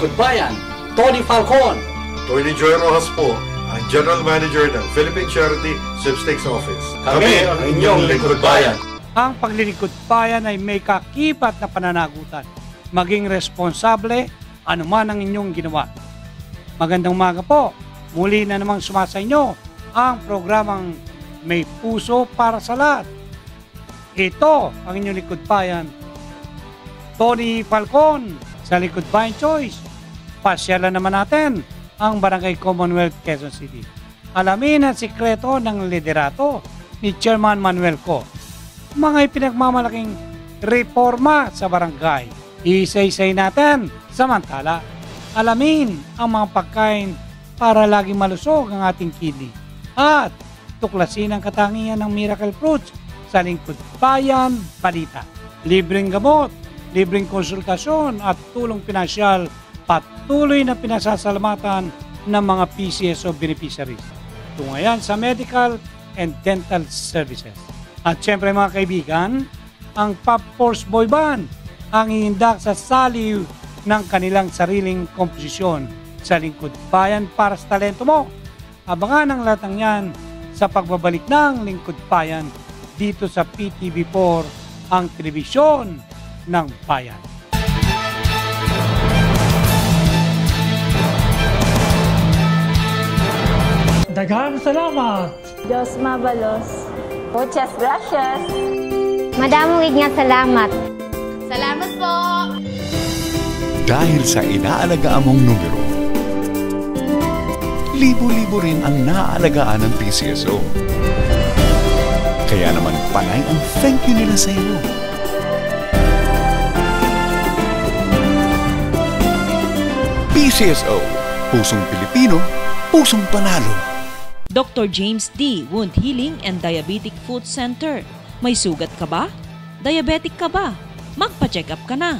Likod Bayan, Tony Falcon. Tony Joy Rojas po, ang General Manager ng Philippine Charity Sweepstakes Office. Kami ang inyong Likod Bayan. Ang paglilingkod bayan ay may kakibat na pananagutan. Maging responsable anuman ang inyong ginawa. Magandang umaga po. Muli na namang sumasa inyo ang programang May Puso para sa Lahat. Ito ang inyong Likod Bayan, Tony Falcon sa Likod Bayan Choice. Pasyalan naman natin ang Barangay Commonwealth, Quezon City. Alamin ang sikreto ng liderato ni Chairman Manuel Co. Mga ipinagmamalaking reforma sa barangay. Isa-isay natin. Samantala, alamin ang mga pagkain para laging malusog ang ating kidney. At tuklasin ang katangian ng miracle fruits sa Likod Bayan Balita. Libreng gamot, libreng konsultasyon at tulong pinansyal, patuloy na pinasasalamatan ng mga PCSO beneficiaries. Tungayan sa medical and dental services. At syempre mga kaibigan, ang Pop Force Boy Band ang iindak sa saliw ng kanilang sariling komposisyon sa Likod Bayan para sa talento mo. Abangan ang lahat ng yan sa pagbabalik ng Likod Bayan dito sa PTV4, ang telebisyon ng bayan. Daghang salamat! Diyos mabalos. Muchas gracias. Madamong nga salamat. Salamat po. Dahil sa inaalagaan mong numero, libo-libo rin ang naaalagaan ng PCSO. Kaya naman panay ang thank you nila sa iyo. PCSO, pusong Pilipino, pusong panalo. Dr. James D. Wound Healing and Diabetic Food Center. May sugat ka ba? Diabetic ka ba? Magpa-check up ka na.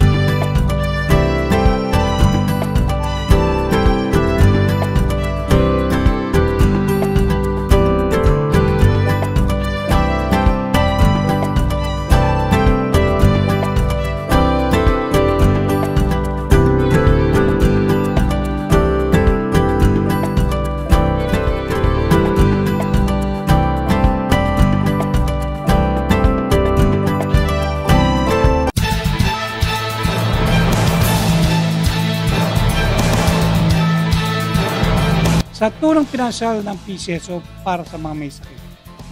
Sa tulong pinansyal ng PCSO para sa mga may sakit,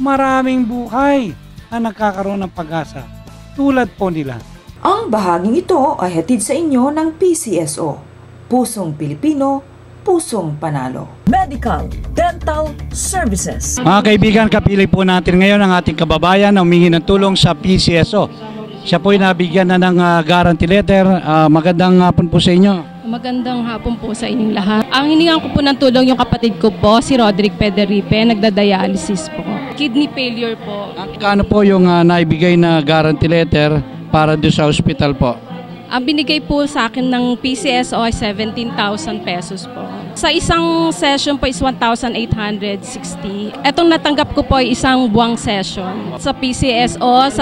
maraming buhay ang nagkakaroon ng pag-asa tulad po nila. Ang bahaging ito ay hatid sa inyo ng PCSO, Pusong Pilipino, Pusong Panalo. Medical, Dental Services. Mga kaibigan, kapili po natin ngayon ang ating kababayan na humingi ng tulong sa PCSO. Siya po ay nabigyan na ng guarantee letter. Magandang hapon po sa inyo. Magandang hapon po sa inyong lahat. Ang hiningan ko po ng tulong yung kapatid ko po, si Roderick Pederipe, nagda-dialysis po. Kidney failure po. Kano po yung naibigay na guarantee letter para doon sa hospital po? Ang binigay po sa akin ng PCSO ay 17,000 pesos po. Sa isang session po is 1,860. Etong natanggap ko po ay isang buwang session. Sa PCSO, sa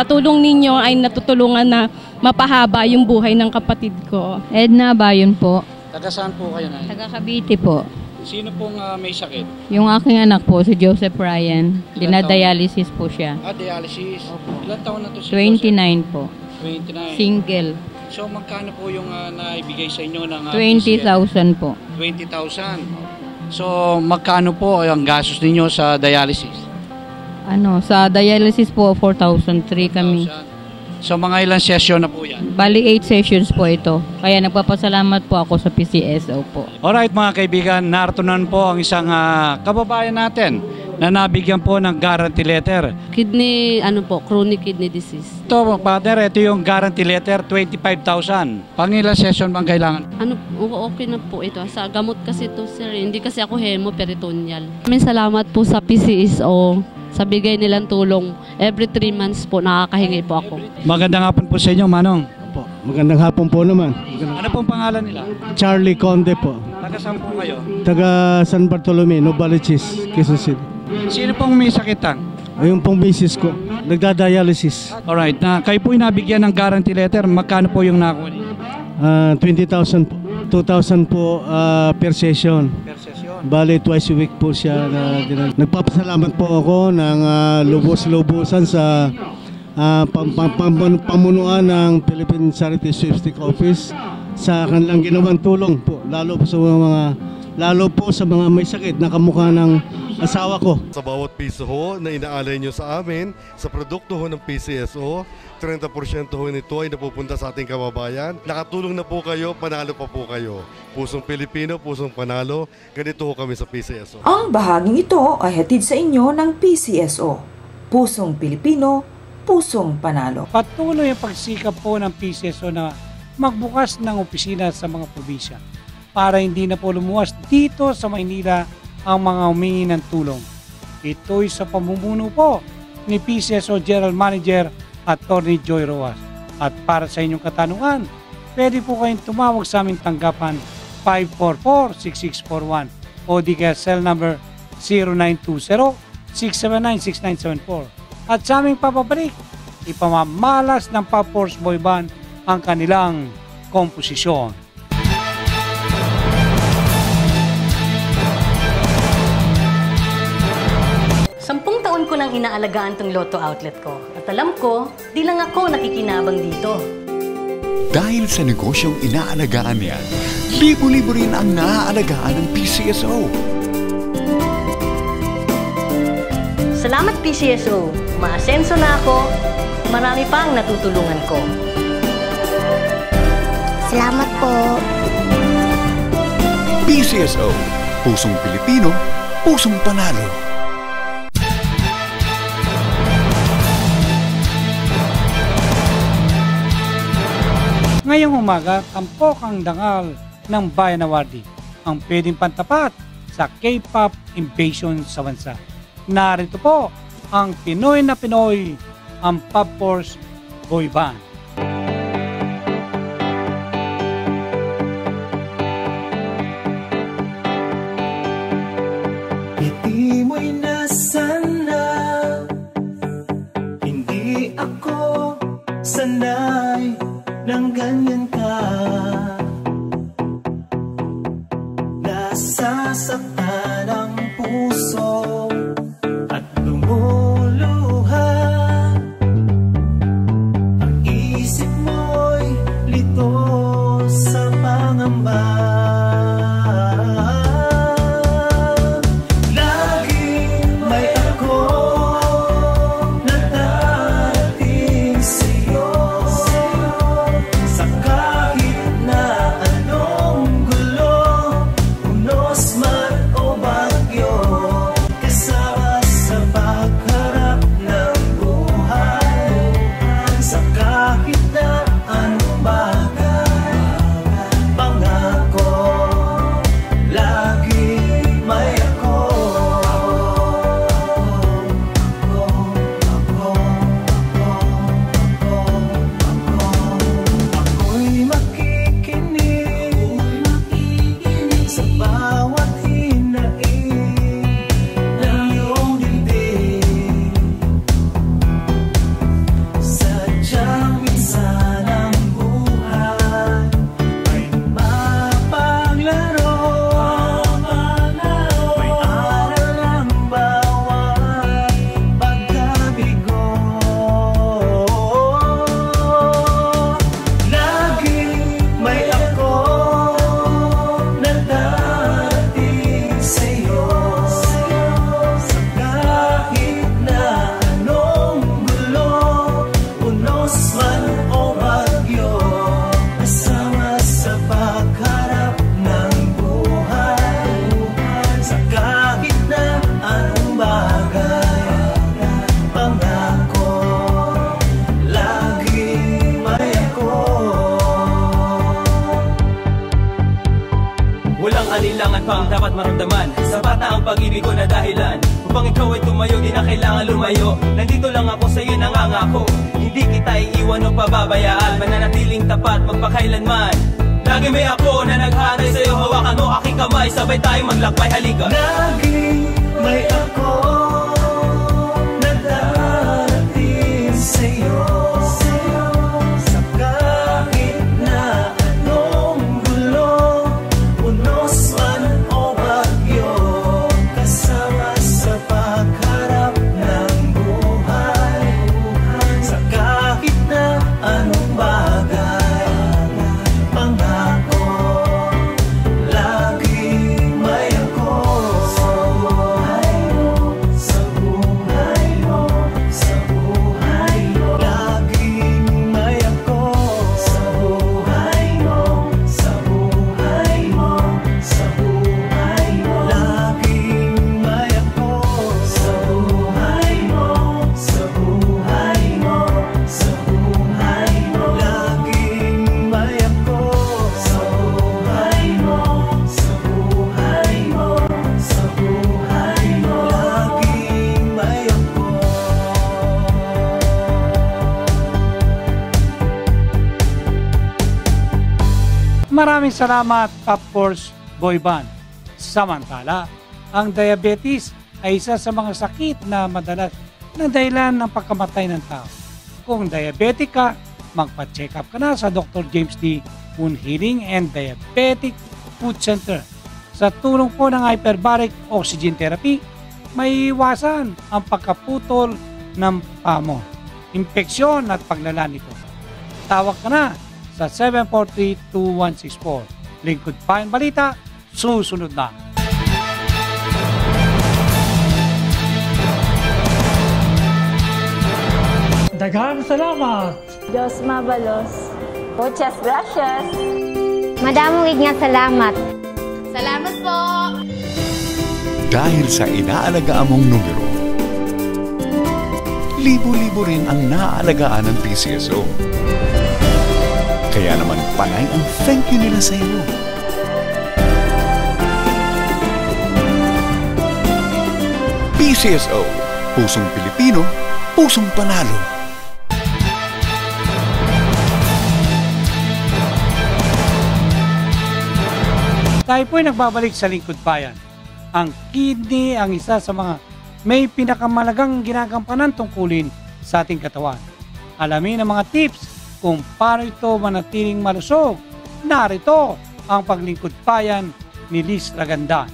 tulong ninyo ay natutulungan na mapahaba yung buhay ng kapatid ko. Edna Bayon po. Taga saan po kayo na? Taga Cavite po. Sino pong may sakit? Yung aking anak po, si Joseph Ryan. Dinadialysis po siya. Dialysis. Ilan taon na to si 29 Joseph? po. 29. Single. So magkano po yung naibigay sa inyo ng 20,000 po. 20,000. So magkano po ang gastos ninyo sa dialysis? Sa dialysis po, 4,003 kami. 4,000. So mga ilang session na po yan? Bali 8 sessions po ito. Kaya nagpapasalamat po ako sa PCSO po. Alright mga kaibigan, nartunan po ang isang kababayan natin na nabigyan po ng guarantee letter. Kidney, chronic kidney disease. Ito, partner, ito yung guarantee letter, 25,000. Pangilang session bang kailangan? Okay na po ito. Sa gamot kasi ito, sir. Hindi kasi ako hemoperitoneal. Maraming salamat po sa PCSO. Sa bigay nilang tulong. Every 3 months po, nakakahingi po ako. Magandang hapon po sa inyo, Manong. Po. Magandang hapon po naman. Ano pong pangalan nila? Charlie Conde po. Taga saan po kayo? Taga San Bartolome, Novaliches, Quezon City. Sino pong may sakitan? Ayun pong misis ko, nagda-dialysis. Alright, kayo po nabigyan ng guarantee letter, magkano po yung nakuha niyo? 20,000 po. 2,000 po per session. Per session. Bale, twice a week po siya. Nagpapasalamat po ako ng lubos-lubusan sa pamunuan ng Philippine Charity Sweepstakes Office sa kanilang ginawang tulong po, lalo po sa mga may sakit na kamukha ng asawa ko. Sa bawat piso ho na inaalay nyo sa amin, sa produkto ho ng PCSO, 30% ho nito ay napupunta sa ating kababayan. Nakatulong na po kayo, panalo pa po kayo. Pusong Pilipino, pusong panalo, ganito ho kami sa PCSO. Ang bahaging ito ay hatid sa inyo ng PCSO. Pusong Pilipino, pusong panalo. Patuloy ang pagsikap po ng PCSO na magbukas ng opisina sa mga probinsya para hindi na po lumuwas dito sa Maynila ang mga humingi ng tulong. Ito'y sa pamumuno po ni PCSO General Manager Attorney Joy Rojas. At para sa inyong katanungan, pwede po kayong tumawag sa aming tanggapan 544-6641 o di kaya cell number 0920-679-6974. At sa aming papabalik, ipamamalas ng Pop Force Boy Band ang kanilang komposisyon. 10 taon ko nang inaalagaan tong Lotto outlet ko. At alam ko, di lang ako nakikinabang dito. Dahil sa negosyong inaalagaan niyan, libo-libo rin ang naaalagaan ng PCSO. Salamat PCSO, umaasenso na ako, marami pa ang natutulungan ko. Salamat po. PCSO, pusong Pilipino, pusong panalo. Ngayong umaga, tampok ang dangal ng Bayan Awardee, ang pwedeng pantapat sa K-pop invasion sa bansa. Narito po ang Pinoy na Pinoy, ang Pop Force Boy Band. Ngiti mo'y nasana, hindi ako sanay nang ganyan ka. Nasasaktan ang puso at lumuluha. Ang isip mo'y lito sa pangamba. Laging may ako na dating sa'yo. Sa kahit na anong gulo, unos man o bagyo, kasama sa pagharap ng buhay. Sa kahit na anong bagay, pangako, lagi may ako. Ako'y makikinig sa bawat hinaing ng iyong dibdib. Sadyang minsan ang buhay ay mapaglaro. May aral ang bawat pagkabigo. Laging may ako na dating sa'yo. Sa kahit na anong gulo, unos man o bagyo, kasama sa pagharap ng buhay. Sa kahit na anong bagay, pangako, lagi may ako. Walang alinlangan pang dapat maramdaman. Sa bata ang pag-ibig ko na dahilan. Upang ikaw ay tumayo, di na kailangan lumayo. Nandito lang ako sa'yo, nangangako. Hindi kita iiwan o pababayaan. Mananatiling tapat magpakailanman. Lagi may ako na naghanay sa'yo. Hawakan mo aking kamay, sabay tayo maglakbay, halika. Laging may ako na dating sa'yo. Sa kahit na anong gulo, Maraming salamat, Top Force Boy Band. Samantala, ang diabetes ay isa sa mga sakit na madalas na dahilan ng pagkamatay ng tao. Kung diabetic ka, magpa-check up ka na sa Dr. James D. Wound Healing and Diabetic Food Center. Sa tulong po ng hyperbaric oxygen therapy, may iwasan ang pagkaputol ng pamo, impeksyon at paglala nito. Tawag ka na sa 743-2164. Lingkod Payan Balita, susunod na. Daghang salamat! Diyos mabalos. Muchas gracias. Madamong nga salamat. Salamat po. Dahil sa inaalagaan mong numero, libo-libo rin ang naaalagaan ng PCSO. Kaya naman panay ang thank you nila sa iyo. PCSO, pusong Pilipino, pusong panalo. Tayo po'y nagbabalik sa Lingkod Bayan. Ang kidney ang isa sa mga may pinakamalagang ginagampanan tungkulin sa ating katawan. Alamin ang mga tips kung paano ito manatiling malusog. Narito ang Paglingkod Bayan ni Liz Lagandan.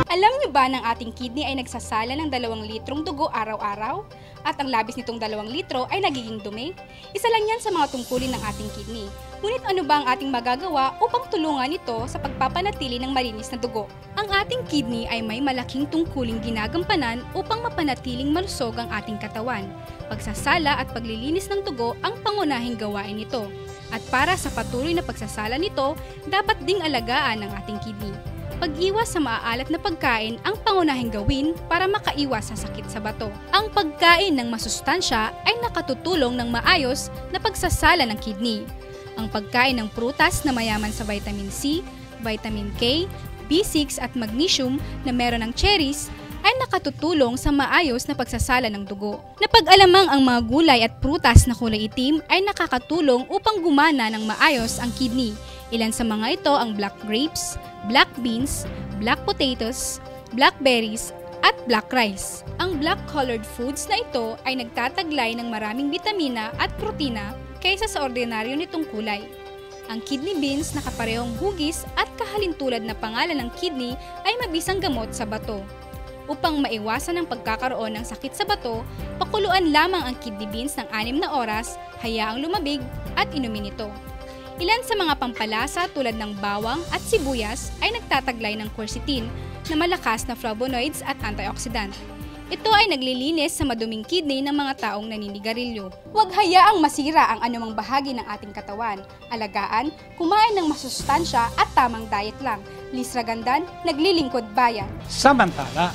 Alam niyo ba ng ating kidney ay nagsasala ng 2 litrong dugo araw-araw? At ang labis nitong 2 litro ay nagiging dumi? Isa lang yan sa mga tungkulin ng ating kidney. Ngunit ano ba ang ating magagawa upang tulungan ito sa pagpapanatili ng malinis na dugo? Ang ating kidney ay may malaking tungkuling ginagampanan upang mapanatiling malusog ang ating katawan. Pagsasala at paglilinis ng dugo ang pangunahing gawain nito. At para sa patuloy na pagsasala nito, dapat ding alagaan ang ating kidney. Pag-iwas sa maaalat na pagkain ang pangunahing gawin para makaiwas sa sakit sa bato. Ang pagkain ng masustansya ay nakatutulong ng maayos na pagsasala ng kidney. Ang pagkain ng prutas na mayaman sa vitamin C, vitamin K, B6 at magnesium na meron ng cherries ay nakatutulong sa maayos na pagsasala ng dugo. Napag-alamang ang mga gulay at prutas na kulay itim ay nakakatulong upang gumana ng maayos ang kidney. Ilan sa mga ito ang black grapes, black beans, black potatoes, blackberries, at black rice. Ang black-colored foods na ito ay nagtataglay ng maraming bitamina at protina kaysa sa ordinaryo nitong kulay. Ang kidney beans na kaparehong hugis at kahalintulad na pangalan ng kidney ay mabisang gamot sa bato. Upang maiwasan ang pagkakaroon ng sakit sa bato, pakuluan lamang ang kidney beans ng 6 na oras, hayaang lumabig at inumin ito. Ilan sa mga pampalasa tulad ng bawang at sibuyas ay nagtataglay ng quercetin na malakas na flavonoids at antioxidant. Ito ay naglilinis sa maduming kidney ng mga taong naninigarilyo. Huwag hayaang masira ang anumang bahagi ng ating katawan. Alagaan, kumain ng masustansya at tamang diet lang. Liz Lagandan, Naglilingkod Bayan. Samantala,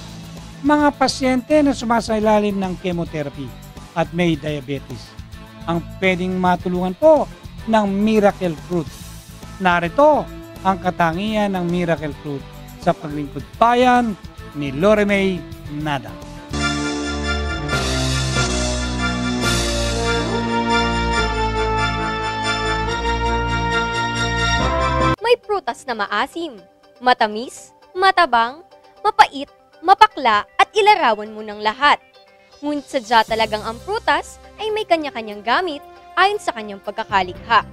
mga pasyente na sumasailalim ng chemotherapy at may diabetes ang pwedeng matulungan po ng Miracle Fruit. Narito ang katangian ng Miracle Fruit sa Paglingkod Bayan ni Loremay Nada. May prutas na maasim, matamis, matabang, mapait, mapakla at ilarawan mo ng lahat. Ngunit sadya talagang ang prutas ay may kanya-kanyang gamit ayon sa kanyang pagkakalikha.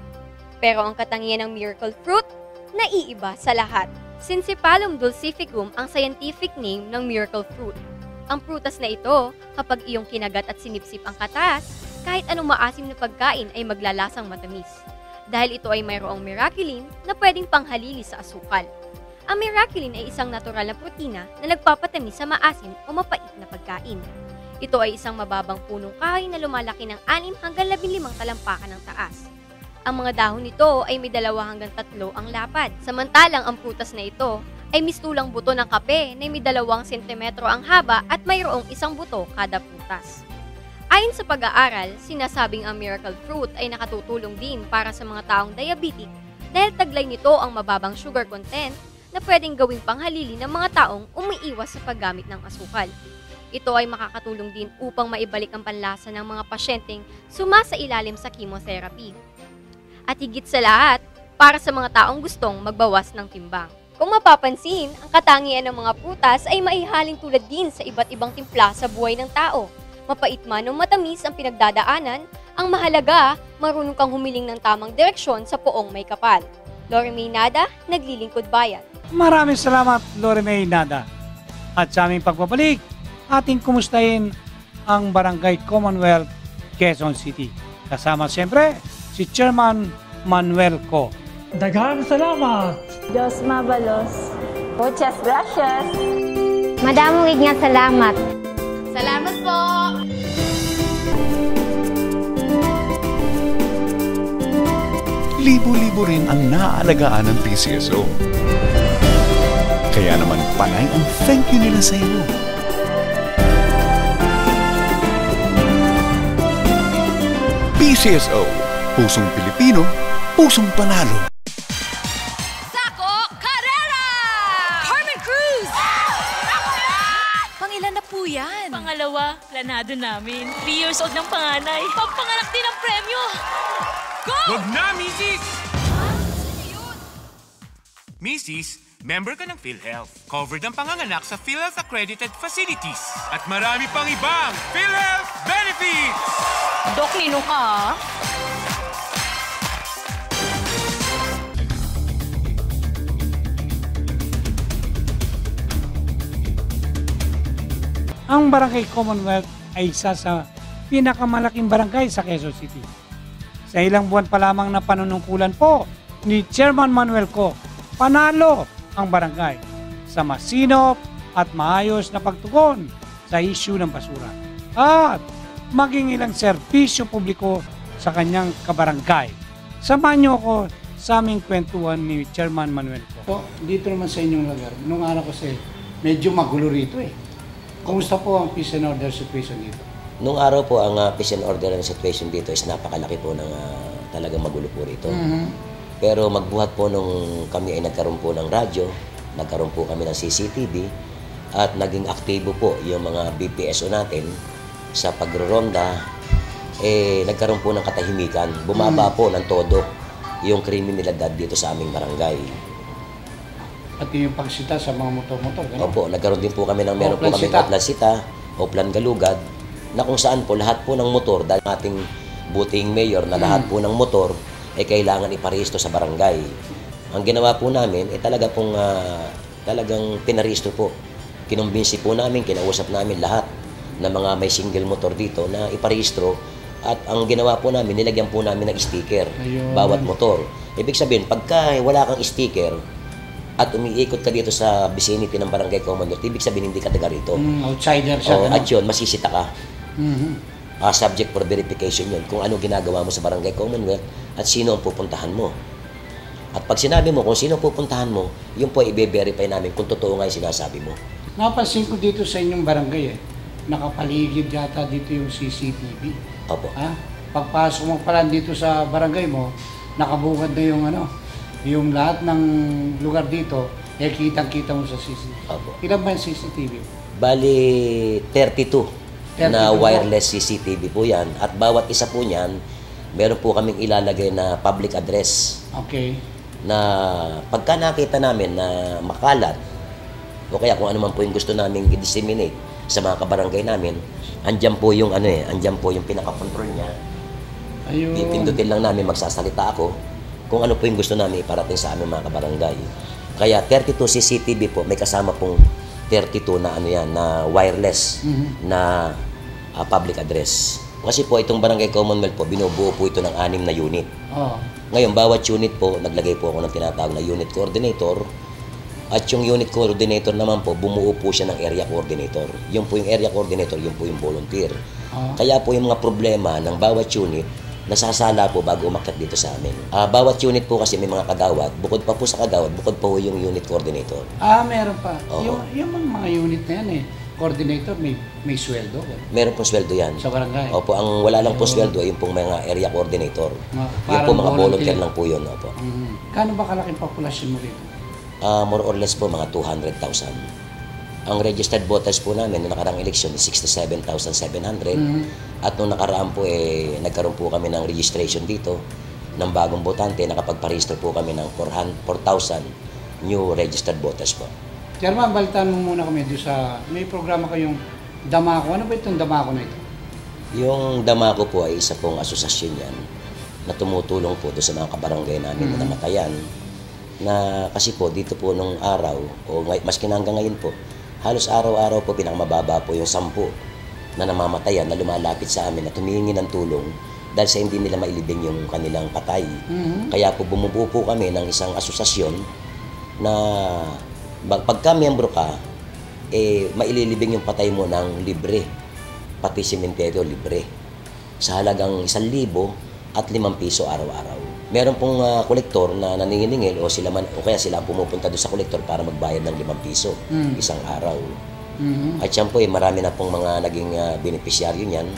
Pero ang katangian ng Miracle Fruit, naiiba sa lahat. Syncypalum dulcificum ang scientific name ng Miracle Fruit. Ang prutas na ito, kapag iyong kinagat at sinipsip ang katas, kahit anong maasim na pagkain ay maglalasang matamis. Dahil ito ay mayroong miraculin na pwedeng panghalili sa asukal. Ang miraculin ay isang natural na protina na nagpapatamis sa maasim o mapait na pagkain. Ito ay isang mababang punong kahoy na lumalaki ng 6 hanggang 15 talampakan ng taas. Ang mga dahon nito ay may 2 hanggang 3 ang lapad. Samantalang ang prutas na ito ay mistulang buto ng kape na may 2 sentimetro ang haba at mayroong 1 buto kada prutas. Ayon sa pag-aaral, sinasabing ang Miracle Fruit ay nakatutulong din para sa mga taong diabetic dahil taglay nito ang mababang sugar content na pwedeng gawing panghalili ng mga taong umiiwas sa paggamit ng asukal. Ito ay makakatulong din upang maibalik ang panlasa ng mga pasyenteng sumasailalim sa chemotherapy. At higit sa lahat, para sa mga taong gustong magbawas ng timbang. Kung mapapansin, ang katangian ng mga prutas ay maihalin tulad din sa iba't ibang timpla sa buhay ng tao. Mapait man o matamis ang pinagdadaanan, ang mahalaga, marunong kang humiling ng tamang direksyon sa poong may kapal. Lori May Nada, Naglilingkod Bayan. Maraming salamat, Lori May Nada. At sa aming pagbabalik, ating kumustahin ang Barangay Commonwealth, Quezon City. Kasama siyempre si Chairman Manuel Co. Daghang salamat! Diyos mabalos. Muchas gracias. Madamong nga salamat. Salamat po. Libo-libo rin ang naaalagaan ng PCSO. Kaya naman panay ang thank you nila sa iyo. PCSO, pusong Pilipino, pusong panalo. Sako Carrera! Carmen Cruz! Pangilan na po yan? Pangalawa, planado namin. 3 years old ng panganay. Pagpanganak din ang premyo. Go! Wag na, Mrs. Mrs., member ka ng PhilHealth. Covered ang panganganak sa PhilHealth accredited facilities. At marami pang ibang PhilHealth benefits! Dok, nino ka? Ang Barangay Commonwealth ay isa sa pinakamalaking barangay sa Quezon City. Sa ilang buwan pa lamang na panunungkulan po ni Chairman Manuel Co, panalo ang barangay sa masinop at maayos na pagtugon sa issue ng basura at maging ilang serbisyo publiko sa kanyang kabarangay. Samahan niyo ako sa aming kwentuhan ni Chairman Manuel Co. So, dito naman sa inyong lugar, nung araw kasi medyo magulo rito eh. Kumusta po ang peace and order situation dito? Nung araw po, ang peace and order and situation dito is napakalaki po ng talagang magulo po rito. Pero magbuhat po nung kami ay nagkaroon po ng radyo, nagkaroon po kami ng CCTV, at naging aktibo po yung mga BPSO natin sa pagroronda, nagkaroon po ng katahimikan. Bumaba po ng todo yung kriminalidad dito sa aming barangay. Pati yung pagsita sa mga motor-motor, gano'n? Opo, nagkaroon din po kami ng meron po kami Oplan Sita, Oplan Galugad, na kung saan po lahat po ng motor, dahil ating buting mayor na lahat po ng motor ay kailangan iparehisto sa barangay. Ang ginawa po namin ay talagang pinarehisto po. Kinumbinsi po namin, kinausap namin lahat ng mga may single motor dito na iparehistro, at ang ginawa po namin, nilagyan po namin ng sticker bawat motor. Ibig sabihin, pagka wala kang sticker at umiikot ka dito sa vicinity ng Barangay Commonwealth, ibig sabihin hindi ka taga rito. Outsider siya. At yun, masisita ka. Subject for verification yun, kung ano ginagawa mo sa Barangay Commonwealth at sino ang pupuntahan mo. At pag sinabi mo kung sino pupuntahan mo, yun po i-verify namin kung totoo nga yung sinasabi mo. Napansin ko dito sa inyong barangay nakapaligid yata dito yung CCTV. Opo. Pagpasok mo pala dito sa barangay mo, nakabukad na yung yung lahat ng lugar dito, kitang-kita mo sa CCTV. Opo. Ilan ba yung CCTV? Bali, 32 na wireless CCTV po yan. At bawat isa po niyan, meron po kaming ilalagay na public address. Okay. Na pagka nakita namin na makalat, o kaya kung ano man po yung gusto namin i-disseminate sa mga kabarangay namin, andyan po yung andyan po yung pinaka-control niya. Ayun. Pipindutin lang namin, magsasalita ako kung ano po yung gusto namin iparating sa aming mga kabarangay. Kaya 32 CCTV po, may kasama pong 32 na na wireless na public address. Kasi po itong Barangay Commonwealth po, binubuo po ito ng 6 na unit. Ngayon, bawat unit po, naglagay po ako ng tinatawag na unit coordinator. At yung unit coordinator naman po, bumuo po siya ng area coordinator. Yung po yung area coordinator, yung po yung volunteer. Kaya po yung mga problema ng bawat unit, nasasala po bago umakyat dito sa amin. Bawat unit po kasi may mga kagawad. Bukod pa po sa kagawad, bukod pa po yung unit coordinator. Meron pa. Yung mga unit na yan coordinator, may sweldo? Meron pong sweldo yan. Sa barangay? Opo, ang wala lang po sweldo ay yung pong mga area coordinator. Yung po mga volunteer lang po yun. Opo. Kano ba kalaking populasyon mo dito? More or less po mga 200,000 Ang registered voters po namin noong nakaraang eleksyon is 67,700. At noong nakaraan po nagkaroon po kami ng registration dito ng bagong botante. Nakapagparehistro po kami ng 4,000 new registered voters po. Chairman, balitaan mo muna kami doon sa, may programa kayong Damako. Ano ba itong Damako na ito? Yung Damako po ay isa pong asosasyon yan na tumutulong po doon sa mga kabarangay namin na namatayan. Na kasi po dito po nung araw, o maski na hanggang ngayon po, halos araw-araw po pinakamababa po yung 10 na namamatayan na lumalapit sa amin na tumihingi ng tulong dahil sa hindi nila mailibing yung kanilang patay. Kaya po bumubuo po kami ng isang asosasyon na pagka miyembro ka, maililibing yung patay mo ng libre, pati sementeryo libre, sa halagang 1,000 at 5 piso araw-araw. Meron pong kolektor na naniningil o kaya sila pumupunta doon sa kolektor para magbayad ng 5 piso isang araw. At yan po marami na pong mga naging benepisyaryo niyan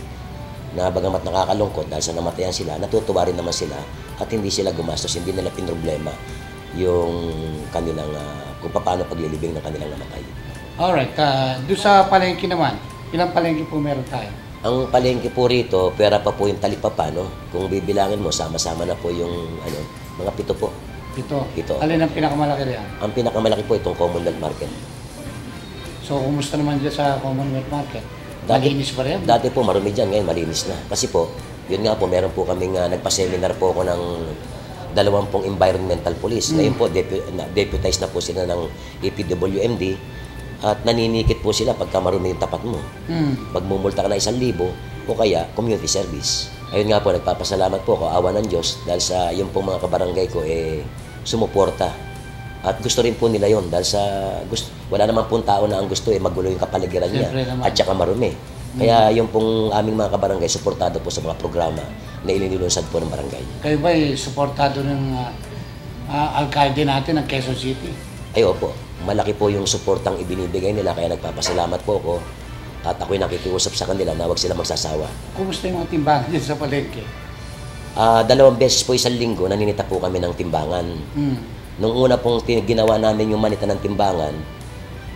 na bagamat nakakalungkot dahil sa namatayan sila, natutuwa rin naman sila at hindi sila gumastos, hindi nila pinroblema yung kanilang kung paano paglilibing ng kanilang namatay. Alright, doon sa palengke naman, ilang palengke po meron tayo? Ang palengke po rito, pera pa po yung talipapa, no? Kung bibilangin mo, sama-sama na po yung mga 7 po. 7? Alin ang pinakamalaki riyan? Ang pinakamalaki po itong Commonwealth Market. So, kumusta naman dyan sa Commonwealth Market? Malinis ba rin? Dati po marumi dyan, ngayon malinis na. Kasi po, yun nga po, meron po kaming nagpa-seminar po ako ng 20 environmental police. Ngayon po, deputize na po sila ng EPWMD. At naninikit po sila pagka marumi yung tapat mo. Magmumulta ka na 1,000 o kaya community service. Ayun nga po, nagpapasalamat po ako, awa ng Diyos, dahil sa yung pong mga kabarangay ko sumuporta. At gusto rin po nila yon dahil sa wala naman pong tao na ang gusto magulo yung kapaligiran niya at saka marumi. Kaya yung pong aming mga kabarangay, suportado po sa mga programa na ilinilunsad po ng barangay. Kayo ba suportado ng alkalde natin ng Quezon City? Ay opo. Malaki po yung suportang ibinibigay nila kaya nagpapasalamat po ako at ako'y nakikiusap sa kanila na huwag sila magsasawa. Kumusta yung mga timbangan dyan sa palengke? 2 beses po isang linggo naninita po kami ng timbangan. Nung una pong ginawa namin yung manita ng timbangan,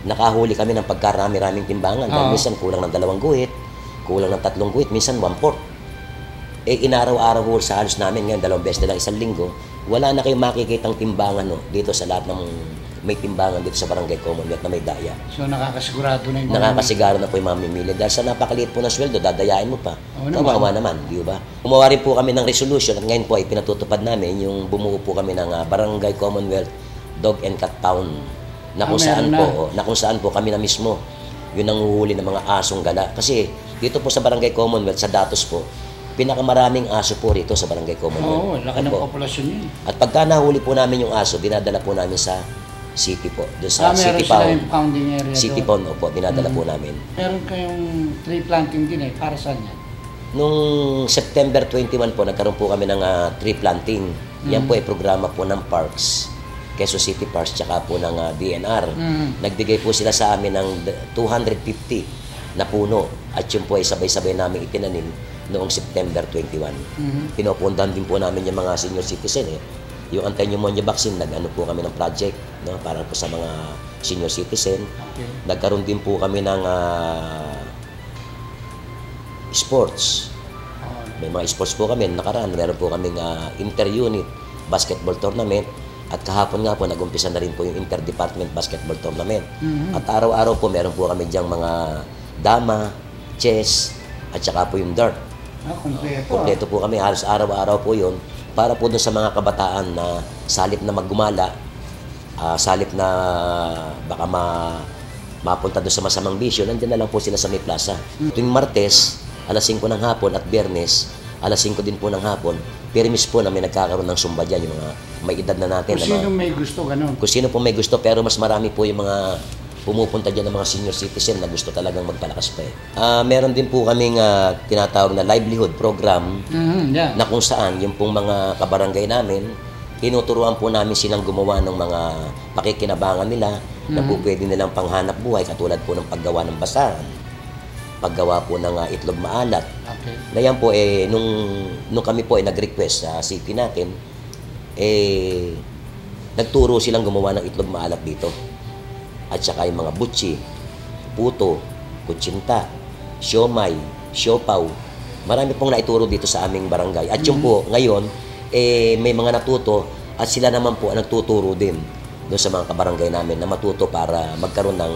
nakahuli kami ng pagkarami-raming timbangan. Dahil minsan kulang ng 2 guhit, kulang ng 3 guhit, minsan 1/4. Inaraw-araw sa halos namin ngayon, 2 beses na lang isang linggo, wala na kayong makikitang timbangan dito sa lahat ng may timbangan dito sa Barangay Commonwealth na may daya. So nakakasigurado na yung nakakasigurado na po yung mamimili. Dahil sa napakaliit po ng sweldo, dadayain mo pa. Kawawa naman, di ba? Gumawa rin po kami ng resolution at ngayon po ay pinatutupad namin yung bumuo po kami ng Barangay Commonwealth Dog and Cat Town na kung saan po kami na mismo yung nanguhuli ng mga asong gala. Kasi dito po sa Barangay Commonwealth, sa datos po, pinakamaraming aso po rito sa Barangay Commonwealth. Oo, laki ng populasyon yun. At pagka nahuli po namin yung aso, dinadala po namin sa City po. Doon sa City Pound. Pounding area City Pound po, dinadala po namin. Meron kayong tree planting din para saan yan? Nung September 21 po, nagkaroon po kami ng tree planting. Yan po ay programa po ng Parks. Quezon City Parks, tsaka po ng DNR. Nagbigay po sila sa amin ng 250 na puno. At yun po ay sabay-sabay namin itinanim noong September 21. Pinopundan din po namin yung mga senior citizen Yung anti-pneumonia vaccine, nag-ano po kami ng project para po sa mga senior citizen. Nagkaroon din po kami ng sports. May mga sports po kami. Nakaraan, meron po kami inter-unit basketball tournament. At kahapon nga po, nag-umpisa na rin po yung inter-department basketball tournament. At araw-araw po, meron po kami diyang mga dama, chess, at saka po yung dart. Kompleto po kami. Halos araw-araw po yun. Para po doon sa mga kabataan na salip na maggumala, salip na baka mapunta doon sa masamang bisyo, nandiyan na lang po sila sa may plaza. Tuwing Martes, alas 5 ng hapon at Biyernes, alas 5 din po ng hapon, permis po na may nagkakaroon ng sumba dyan, yung mga may edad na natin. Kung sino may gusto, ganun. Kung sino po may gusto, pero mas marami po yung mga pumupunta dyan ng mga senior citizen na gusto talagang magpalakas pa meron din po kaming tinatawag na livelihood program na kung saan yung pong mga kabarangay namin, tinuturuan po namin silang gumawa ng mga pakikinabangan nila na po pwede nilang panghanap buhay katulad po ng paggawa ng basahan, paggawa po ng itlog maalat. Na yan po nung kami po nag-request sa city natin, nagturo silang gumawa ng itlog maalat dito. At saka yung mga butchi, puto, kutsinta, siomay, siopaw. Marami pong naituro dito sa aming barangay. At yung po, ngayon, may mga natuto at sila naman po ang nagtuturo din doon sa mga kabarangay namin na matuto para magkaroon ng,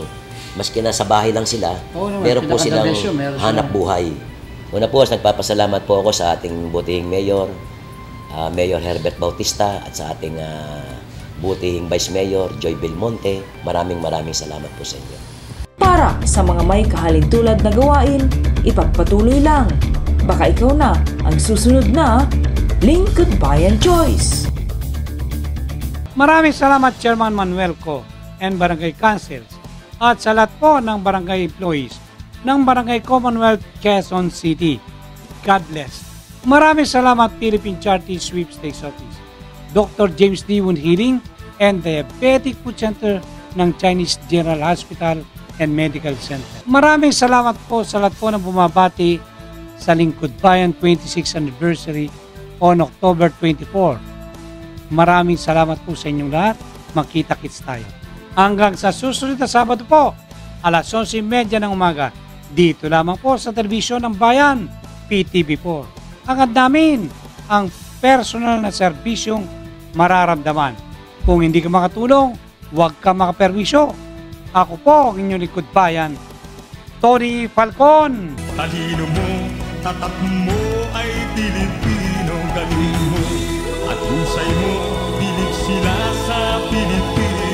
maski na sa bahay lang sila, meron po silang hanap buhay. Una po, nagpapasalamat po ako sa ating butihing Mayor, Mayor Herbert Bautista, at sa ating butihing Vice Mayor, Joy Belmonte. Maraming salamat po sa inyo. Para sa mga may kahalintulad na gawain, ipagpatuloy lang. Baka ikaw na ang susunod na Lingkod Bayan Choice. Maraming salamat Chairman Manuel Co. and Barangay Councils at sa lahat po ng barangay employees ng Barangay Commonwealth, Quezon City. God bless. Maraming salamat Philippine Charity Sweepstakes Office, Dr. James D. Wound Healing and Diabetic Food Center ng Chinese General Hospital and Medical Center. Maraming salamat po sa lahat po na bumabati sa Lingkod Bayan 26th Anniversary on October 24. Maraming salamat po sa inyong lahat. Magkita-kits tayo. Hanggang sa susunod na Sabado po, alas 11:30 ng umaga, dito lamang po sa Telebisyon ng Bayan, PTV4. Hangad namin ang personal na serbisyong mararamdaman. Kung hindi ka makatulong, huwag ka makaperwisyo. Ako po ang inyong Lingkod Bayan, Tony Falcon. Talino mo, tatak mo ay Pilipino, galing mo at husay mo, bilib sila sa Pilipinas.